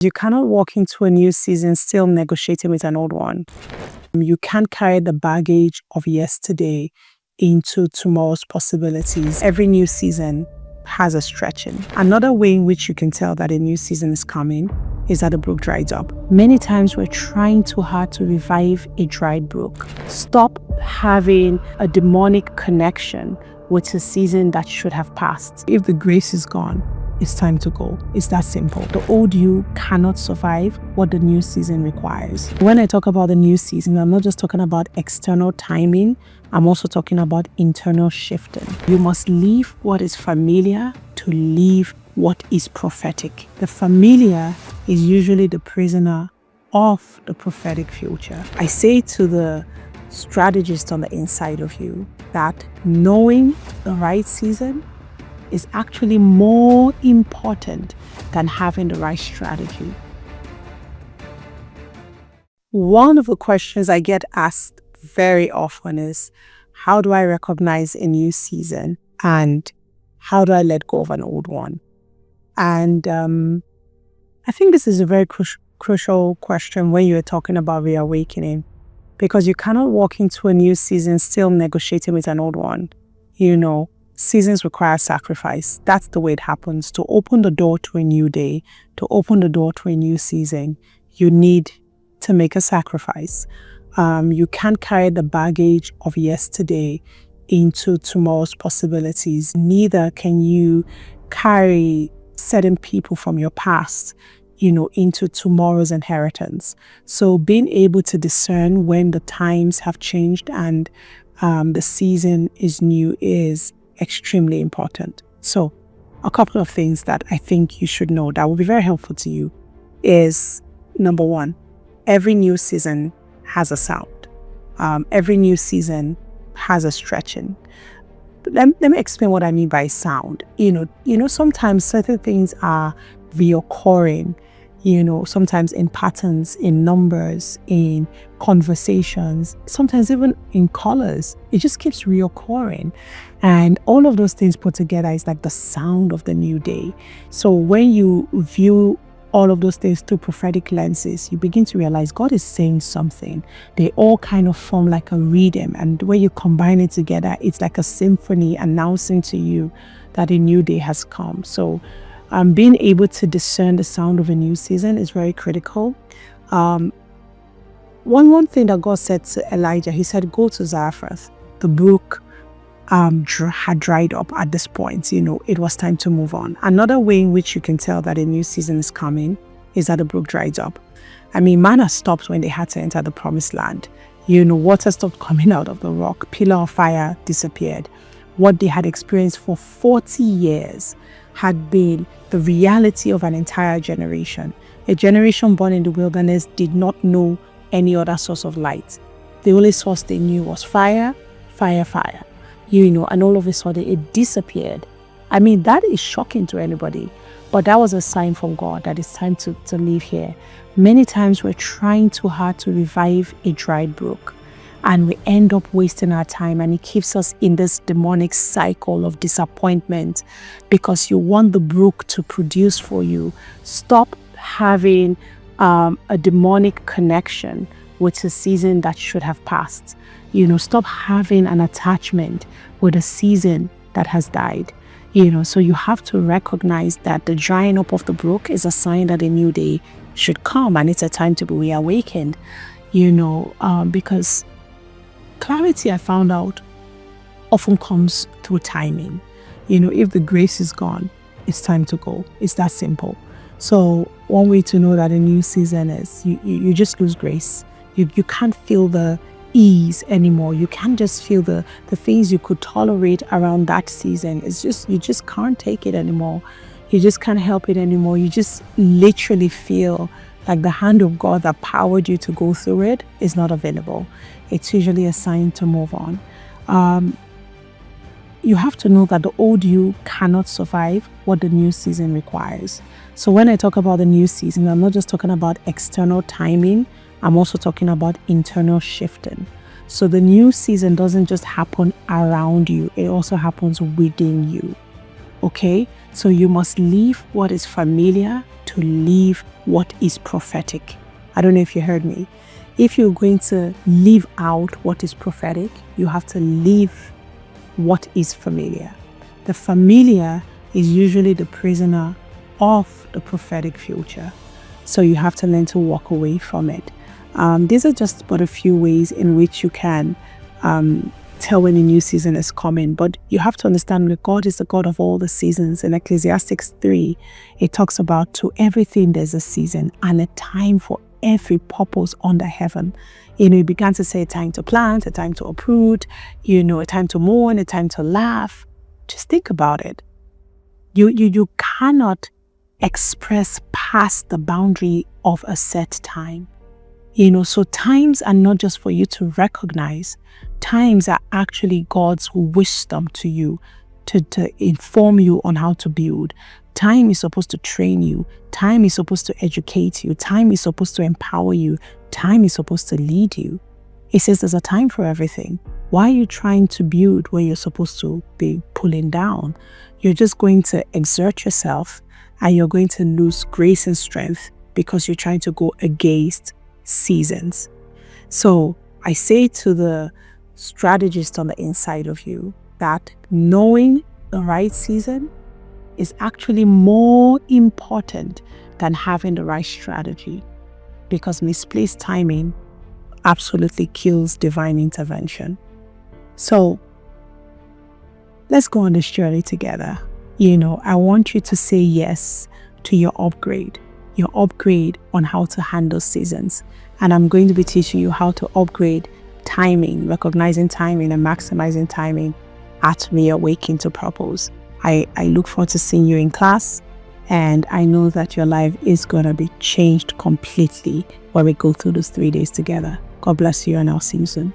You cannot walk into a new season still negotiating with an old one. You can't carry the baggage of yesterday into tomorrow's possibilities. Every new season has a stretching. Another way in which you can tell that a new season is coming is that the brook dried up. Many times we're trying too hard to revive a dried brook. Stop having a demonic connection with a season that should have passed. If the grace is gone, it's time to go. It's that simple. The old you cannot survive what the new season requires. When I talk about the new season, I'm not just talking about external timing. I'm also talking about internal shifting. You must leave what is familiar to live what is prophetic. The familiar is usually the prisoner of the prophetic future. I say to the strategist on the inside of you that knowing the right season is actually more important than having the right strategy. One of the questions I get asked very often is, how do I recognize a new season and how do I let go of an old one? And I think this is a very crucial question when you're talking about reawakening, because you cannot walk into a new season still negotiating with an old one. Seasons require sacrifice. That's the way it happens. To open the door to a new day, to open the door to a new season, you need to make a sacrifice. You can't carry the baggage of yesterday into tomorrow's possibilities. Neither can you carry certain people from your past, into tomorrow's inheritance. So being able to discern when the times have changed and the season is new is extremely important. So a couple of things that I think you should know that will be very helpful to you is, number one, every new season has a sound. Every new season has a stretching. Let me explain what I mean by sound. Sometimes certain things are reoccurring, sometimes in patterns, in numbers, in conversations, sometimes even in colors. It just keeps reoccurring. And all of those things put together is like the sound of the new day. So when you view all of those things through prophetic lenses, you begin to realize God is saying something. They all kind of form like a rhythm. And when you combine it together, it's like a symphony announcing to you that a new day has come. So being able to discern the sound of a new season is very critical. One thing that God said to Elijah, he said, go to Zarephath. The brook had dried up at this point. It was time to move on. Another way in which you can tell that a new season is coming is that the brook dries up. Manna stopped when they had to enter the promised land. Water stopped coming out of the rock. Pillar of fire disappeared. What they had experienced for 40 years had been the reality of an entire generation. A generation born in the wilderness did not know any other source of light. The only source they knew was fire, fire, fire. And all of a sudden it disappeared. That is shocking to anybody, but that was a sign from God that it's time to live here. Many times we're trying too hard to revive a dried brook, and we end up wasting our time, and it keeps us in this demonic cycle of disappointment because you want the brook to produce for you. Stop having a demonic connection with a season that should have passed. Stop having an attachment with a season that has died. So you have to recognize that the drying up of the brook is a sign that a new day should come, and it's a time to be reawakened. Because clarity, I found out, often comes through timing. If the grace is gone, it's time to go. It's that simple. So one way to know that a new season is, you just lose grace. You can't feel the ease anymore. You can't just feel the things you could tolerate around that season. It's just, you just can't take it anymore. You just can't help it anymore. You just literally feel like the hand of God that powered you to go through it is not available. It's usually a sign to move on. You have to know that the old you cannot survive what the new season requires. So when I talk about the new season, I'm not just talking about external timing. I'm also talking about internal shifting. So the new season doesn't just happen around you. It also happens within you. Okay? So you must leave what is familiar to leave what is prophetic. I don't know if you heard me. If you're going to leave out what is prophetic, you have to leave what is familiar. The familiar is usually the prisoner of the prophetic future. So you have to learn to walk away from it. These are just but a few ways in which you can tell when a new season is coming. But you have to understand that God is the God of all the seasons. In Ecclesiastes 3, it talks about to everything there's a season and a time for every purpose under heaven. He began to say a time to plant, a time to uproot, a time to mourn, a time to laugh. Just think about it. You cannot express past the boundary of a set time. So times are not just for you to recognize. Times are actually God's wisdom to you, to inform you on how to build. Time is supposed to train you. Time is supposed to educate you. Time is supposed to empower you. Time is supposed to lead you. It says there's a time for everything. Why are you trying to build when you're supposed to be pulling down? You're just going to exert yourself and you're going to lose grace and strength because you're trying to go against seasons. So I say to the strategist on the inside of you that knowing the right season is actually more important than having the right strategy, because misplaced timing absolutely kills divine intervention. So let's go on this journey together. I want you to say yes to your upgrade on how to handle seasons. And I'm going to be teaching you how to upgrade timing, recognizing timing and maximizing timing at Reawaken to Purpose. I look forward to seeing you in class, and I know that your life is going to be changed completely when we go through those 3 days together. God bless you, and I'll see you soon.